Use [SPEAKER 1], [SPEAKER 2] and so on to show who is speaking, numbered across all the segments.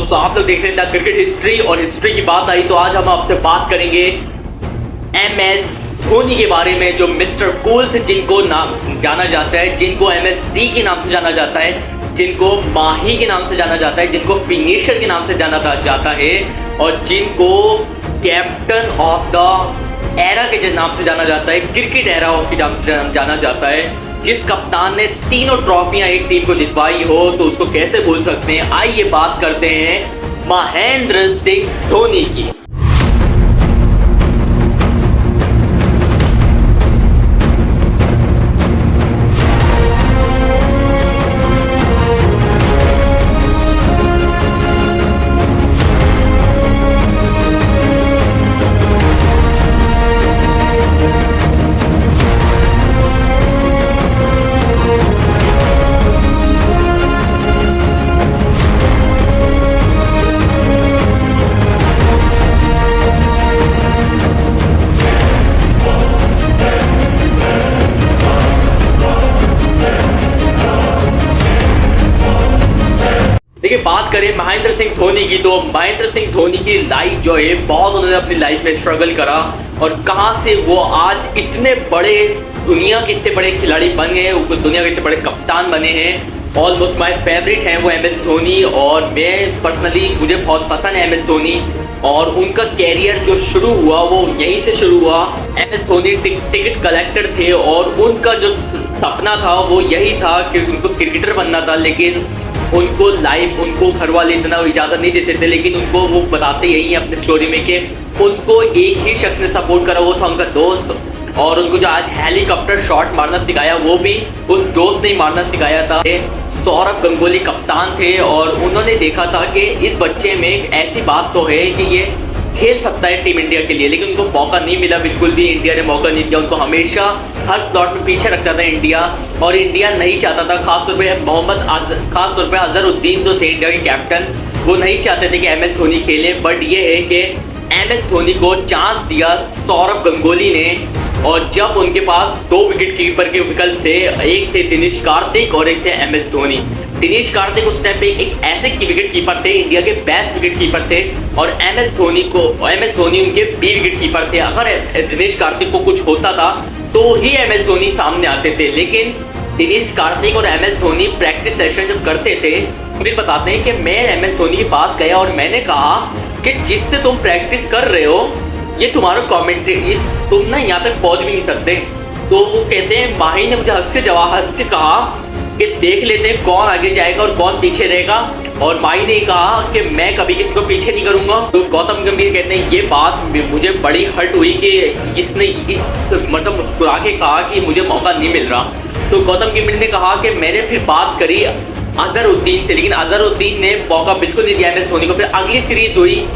[SPEAKER 1] दोस्तों आप लोग देख रहे हैं क्रिकेट हिस्ट्री, और हिस्ट्री की बात आई तो आज हम आपसे बात करेंगे MS धोनी के बारे में, जो मिस्टर कूल से जिनको नाम जाना जाता है, जिनको MSD के नाम से जाना जाता है, जिनको माही के नाम से जाना जाता है, जिनको फिनिशर के नाम से जाना जाता है, और जिनको कैप्टन ऑफ द एरा के नाम से जाना जाता है, क्रिकेट एरा ऑफ के नाम से जाना जाता है। जिस कप्तान ने तीनों ट्रॉफियां एक टीम को जितवाई हो तो उसको कैसे भूल सकते हैं। आइए बात करते हैं महेंद्र सिंह धोनी की। देखिए, बात करें महेंद्र सिंह धोनी की तो महेंद्र सिंह धोनी की लाइफ जो है, बहुत उन्होंने अपनी लाइफ में स्ट्रगल करा और कहां से वो आज इतने बड़े दुनिया के इतने बड़े खिलाड़ी बन गए, दुनिया के इतने बड़े कप्तान बने हैं। ऑलमोस्ट माय फेवरेट हैं वो MS धोनी, और मैं पर्सनली मुझे बहुत पसंद है MS धोनी। और उनका कैरियर जो शुरू हुआ वो यहीं से शुरू हुआ। MS धोनी टिकट कलेक्टर थे और उनका जो सपना था वो यही था कि उनको क्रिकेटर बनना था, लेकिन उनको घर वाले इतना इजाज़त नहीं देते थे। लेकिन उनको वो बताते यही है अपने स्टोरी में कि उनको एक ही शख्स ने सपोर्ट करा, वो था उनका दोस्त। और उनको जो आज हेलीकॉप्टर शॉट मारना सिखाया वो भी उस दोस्त ने मारना सिखाया था। सौरभ गंगोली कप्तान थे और उन्होंने देखा था कि इस बच्चे में एक ऐसी बात तो है कि ये खेल सकता है टीम इंडिया के लिए, लेकिन उनको मौका नहीं मिला, बिल्कुल भी इंडिया ने मौका नहीं दिया। उनको हमेशा हर स्लॉट में पीछे रखता था इंडिया, और इंडिया नहीं चाहता था। खासतौर पे अजहरुद्दीन जो थे इंडिया के कैप्टन, वो नहीं चाहते थे कि MS धोनी खेले। बट ये है कि MS धोनी को चांस दिया सौरभ गंगोली ने, और जब उनके पास दो विकेट कीपर के विकल्प थे, एक थे दिनेश कार्तिक और एक थे MS धोनी। दिनेश कार्तिक उस टाइम पे एक ऐसे विकेट कीपर थे, इंडिया के बेस्ट विकेट कीपर थे, और MS धोनी उनके B विकेट कीपर थे। अगर दिनेश कार्तिक को कुछ होता था तो ही MS धोनी सामने आते थे। लेकिन दिनेश कार्तिक और MS धोनी प्रैक्टिस सेशन जब करते थे, मुझे बताते हैं कि मैं MS धोनी के पास गया और मैंने कहा कि जिससे तुम प्रैक्टिस कर रहे हो ये तुम्हारा कमेंट्री, तुम ना यहाँ तक पहुंच भी नहीं सकते। तो वो कहते हैं, माही ने मुझे हंस के कहा कि देख लेते हैं कौन आगे जाएगा और कौन पीछे रहेगा। और माही ने कहा कि मैं कभी किसी को पीछे नहीं करूंगा। तो गौतम गंभीर कहते हैं ये बात मुझे बड़ी हर्ट हुई कि इसने मतलब मुस्कुरा के कहा कि मुझे मौका नहीं मिल रहा। तो गौतम गंभीर ने कहा कि मैंने फिर बात करी अजहरुद्दीन से, लेकिन अजहरुद्दीन ने मौका बिल्कुल नहीं दिया MS धोनी को। फिर अगली सीरीज हुई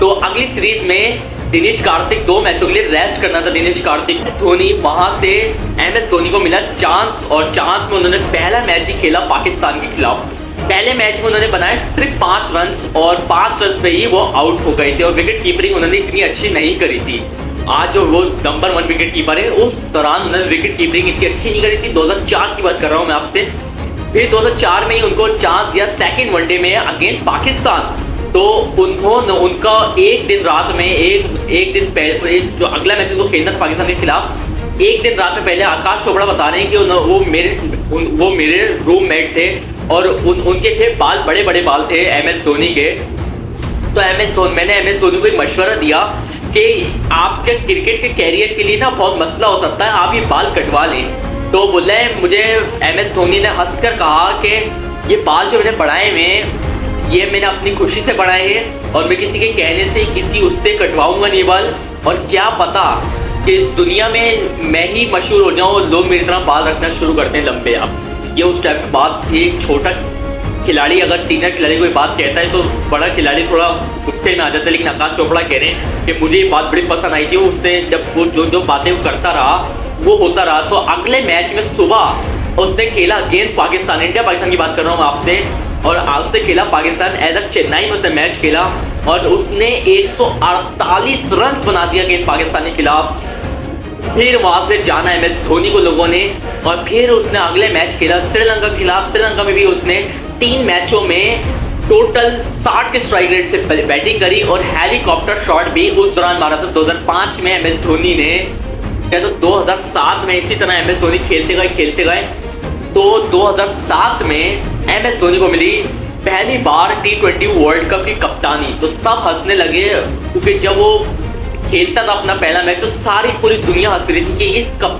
[SPEAKER 1] तो अगली सीरीज में दिनेश कार्तिक 2 मैचों के लिए रेस्ट करना था दिनेश कार्तिक धोनी, वहां से MS धोनी को मिला चांस, और चांस में उन्होंने पहला मैच ही खेला पाकिस्तान के खिलाफ। पहले मैच में उन्होंने बनाए सिर्फ 5 रन, और 5 रन पे ही वो आउट हो गए थे। और विकेट कीपरिंग उन्होंने इतनी अच्छी नहीं करी थी। आज जो वो नंबर 1 विकेट कीपर है, उस दौरान उन्होंने विकेट कीपरिंग इतनी अच्छी नहीं करी थी। 2004 की बात कर रहा हूँ मैं आपसे। फिर 2004 में ही उनको चांस दिया सेकेंड वनडे में अगेंस्ट पाकिस्तान। तो उन्होंने उनका एक दिन रात में एक दिन पहले जो अगला मैच उनको खेलना था पाकिस्तान के खिलाफ, एक दिन रात में पहले आकाश चोपड़ा बता रहे हैं कि वो मेरे रूममेट थे, और उनके थे बाल, बड़े बड़े बाल थे MS धोनी के। तो मैंने MS धोनी को एक मशवरा दिया कि आपके क्रिकेट के कैरियर के लिए ना बहुत मसला हो सकता है, आप ये बाल कटवा लें। तो बोले, मुझे MS धोनी ने हंसकर कहा कि ये बाल जो मैंने बढ़ाए में ये मैंने अपनी खुशी से बढ़ाए हैं, और मैं किसी के कहने से किसी उससे कटवाऊंगा नहीं बाल। और क्या पता कि दुनिया में मैं ही मशहूर हो जाऊं और लोग मेरी तरह बाल रखना शुरू करते हैं लंबे। अब ये उस टाइप की बात थी। एक छोटा खिलाड़ी अगर सीनियर खिलाड़ी कोई बात कहता है तो बड़ा खिलाड़ी थोड़ा गुस्से में आ जाता है। लेकिन आकाश चोपड़ा कह रहे हैं कि मुझे ये बात बड़ी पसंद आई थी, उसने जब वो जो बातें वो करता रहा वो होता रहा। तो अगले मैच में सुबह उसने खेला अगेंस्ट पाकिस्तान, इंडिया पाकिस्तान की बात कर रहा हूँ आपसे, और उसने खेला पाकिस्तान एज अ चेन्नई में उसने मैच खेला, और उसने 148 रन बना दिया अगेंस्ट पाकिस्तान के खिलाफ। फिर वहां से जाना MS धोनी को लोगों ने, और फिर उसने अगले मैच खेला श्रीलंका के खिलाफ। श्रीलंका में भी उसने 3 मैचों में टोटल 60 के स्ट्राइक रेट से बैटिंग करी और हेलीकॉप्टर शॉट भी उस दौरान मारा था 2005 में MS धोनी ने। क्या तो 2007 में इसी तरह MS धोनी खेलते गए तो 2007 में MS धोनी को मिली पहली बार T20 वर्ल्ड कप की कप्तानी। तो सब हंसने लगे क्योंकि जब वो खेलता था अपना पहला मैच तो सारी पूरी दुनिया हंस रही थी कि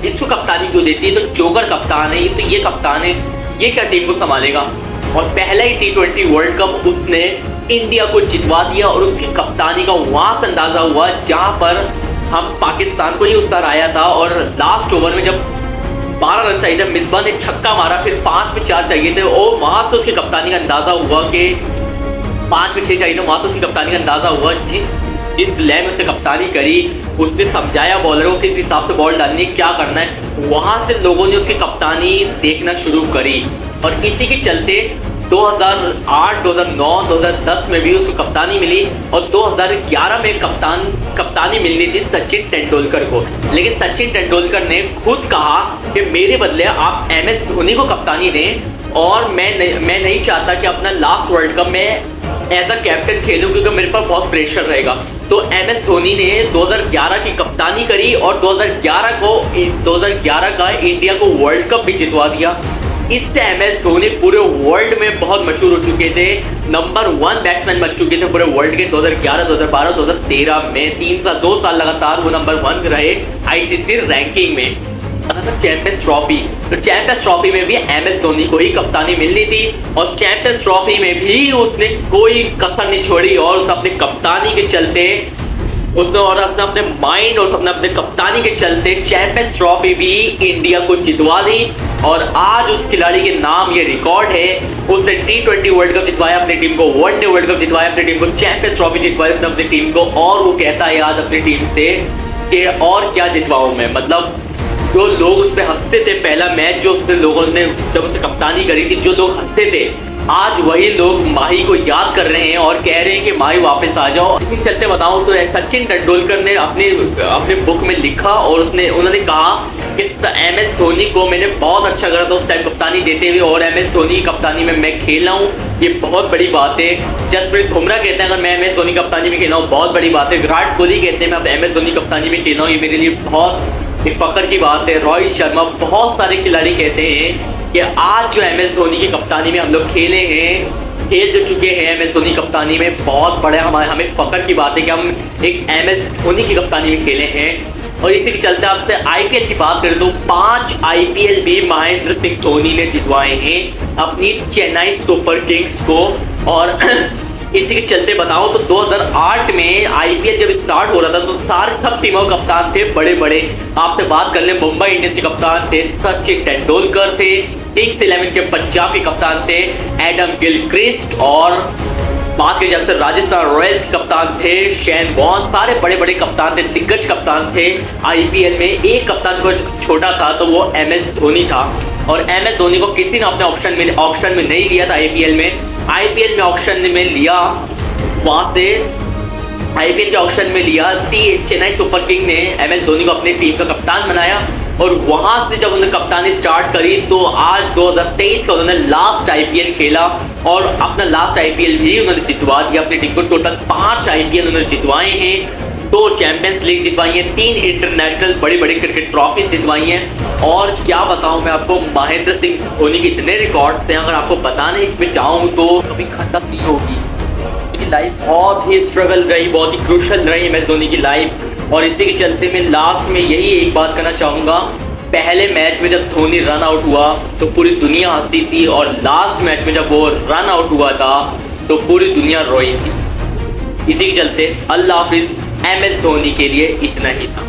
[SPEAKER 1] इसको कप्तानी क्यों देती है, तो जोकर कप्तान है, तो ये कप्तान है, ये क्या टीम को संभालेगा। और पहला ही T20 वर्ल्ड कप उसने इंडिया को जितवा दिया और उसकी कप्तानी का वहां से अंदाजा हुआ जहां पर हम पाकिस्तान को ही उस बार आया था और लास्ट ओवर में जब 12 रन चाहिए थे, मिसबा ने छक्का मारा, फिर 5 में 4 चाहिए थे और वहां से उसकी कप्तानी का अंदाजा हुआ कि 5 में 6 चाहिए थे, वहां से उसकी कप्तानी का अंदाजा हुआ। जिस लय में उसने कप्तानी करी, उसने समझाया बॉलरों को किस हिसाब से बॉल डालनी है, क्या करना है, वहां से लोगों ने उसकी कप्तानी देखना शुरू करी। और इसी के चलते 2008, 2009, 2010 में भी उसको कप्तानी मिली और 2011 में कप्तानी मिलनी थी सचिन तेंदुलकर को। लेकिन सचिन तेंदुलकर ने खुद कहा कि मेरे बदले आप MS धोनी को कप्तानी दें और मैं नहीं चाहता कि अपना लास्ट वर्ल्ड कप में एज अ कैप्टन खेलूं क्योंकि मेरे पर बहुत प्रेशर रहेगा। तो MS धोनी ने 2011 की कप्तानी करी और 2011 का इंडिया को वर्ल्ड कप भी जितवा दिया। इससे MS धोनी पूरे वर्ल्ड में बहुत मशहूर हो चुके थे, नंबर 1 बैट्समैन बन चुके थे पूरे वर्ल्ड के। 2011, 2012, 2013 में 2 साल लगातार वो नंबर 1 रहे ICC रैंकिंग में। चैंपियंस ट्रॉफी, तो चैंपियंस ट्रॉफी में भी MS धोनी को ही कप्तानी मिलनी थी और चैंपियंस ट्रॉफी में भी उसने कोई कसर नहीं छोड़ी और उसने अपने कप्तानी के चलते उसने अपने माइंड और अपने कप्तानी के चलते चैंपियंस ट्रॉफी भी इंडिया को जितवा दी। और आज उस खिलाड़ी के नाम ये रिकॉर्ड है, उसने T20 वर्ल्ड कप जितवाया अपनी टीम को, वनडे वर्ल्ड कप जितवाया अपनी टीम को, चैंपियंस ट्रॉफी जितवाया उसने अपनी टीम को। और वो कहता है आज अपनी टीम से कि और क्या जितवाऊं मैं। मतलब जो लोग उस पर हंसते थे, पहला मैच जो उसने लोगों ने जब उसने कप्तानी करी थी, जो लोग हंसते थे, आज वही लोग माही को याद कर रहे हैं और कह रहे हैं कि माही वापस आ जाओ। इसी चलते बताऊं तो सचिन तेंदुलकर ने अपने बुक में लिखा और उन्होंने कहा कि MS धोनी को मैंने बहुत अच्छा करा था उस टाइम कप्तानी देते हुए और MS धोनी की कप्तानी में मैं खेला हूँ, ये बहुत बड़ी बात है। जसप्रीत बुमराह कहते हैं अगर मैं MS धोनी कप्तानी में खेला हूँ बहुत बड़ी बात है। विराट कोहली कहते हैं मैं MS धोनी कप्तानी में खेला हूँ, ये मेरे लिए बहुत एक फख्र की बात है। रोहित शर्मा, बहुत सारे खिलाड़ी कहते हैं कि आज जो MS धोनी की कप्तानी में हम लोग खेल जो चुके हैं MS धोनी कप्तानी में, बहुत बड़े हमें फख्र की बात है कि हम एक MS धोनी की कप्तानी में खेले हैं। और इसी के चलते आपसे IPL की बात करें तो 5 IPL भी महेंद्र सिंह धोनी ने जितवाए हैं अपनी चेन्नई सुपर किंग्स को। और इसी के चलते बताओ तो 2008 में IPL जब स्टार्ट हो रहा था तो सब टीमों के कप्तान थे बड़े बड़े। आपसे बात कर ले, मुंबई इंडियंस के कप्तान थे सचिन तेंदुलकर थे, किंग्स 11 के पंजाब के कप्तान थे एडम गिलक्रिस्ट, और बात करें जब राजस्थान रॉयल्स के कप्तान थे शेन वॉर्न। सारे बड़े बड़े कप्तान थे, दिग्गज कप्तान थे। IPL में एक कप्तान को छोटा था तो वो MS धोनी था और MS धोनी को किसी ने अपने ऑक्शन में नहीं लिया था IPL में ऑक्शन में लिया, वहां से IPL के ऑक्शन में लिया। चेन्नई सुपर किंग ने MS धोनी को अपनी टीम का कप्तान बनाया और वहां से जब उन्होंने कप्तानी स्टार्ट करी तो आज 2023 का उन्होंने लास्ट IPL खेला और अपना लास्ट IPL भी उन्होंने जितवा दिया अपनी टीम को। टोटल 5 IPL उन्होंने जितवाए हैं, 2 चैंपियंस लीग जितवाई है, 3 इंटरनेशनल बड़ी बड़ी क्रिकेट ट्रॉफी जितवाई हैं। और क्या बताऊं मैं आपको, महेंद्र सिंह धोनी के इतने रिकॉर्ड्स हैं, अगर आपको बताने में चाहूँ तो कभी खत्म नहीं होगी। उनकी लाइफ बहुत ही स्ट्रगल रही, बहुत ही क्रूशल रही MS धोनी की लाइफ। और इसी के चलते मैं लास्ट में यही एक बात करना चाहूँगा, पहले मैच में जब धोनी रन आउट हुआ तो पूरी दुनिया हंसी थी और लास्ट मैच में जब वो रन आउट हुआ था तो पूरी दुनिया रोई थी। इसी के चलते अल्लाह हाफिज, MS धोनी के लिए इतना ही था।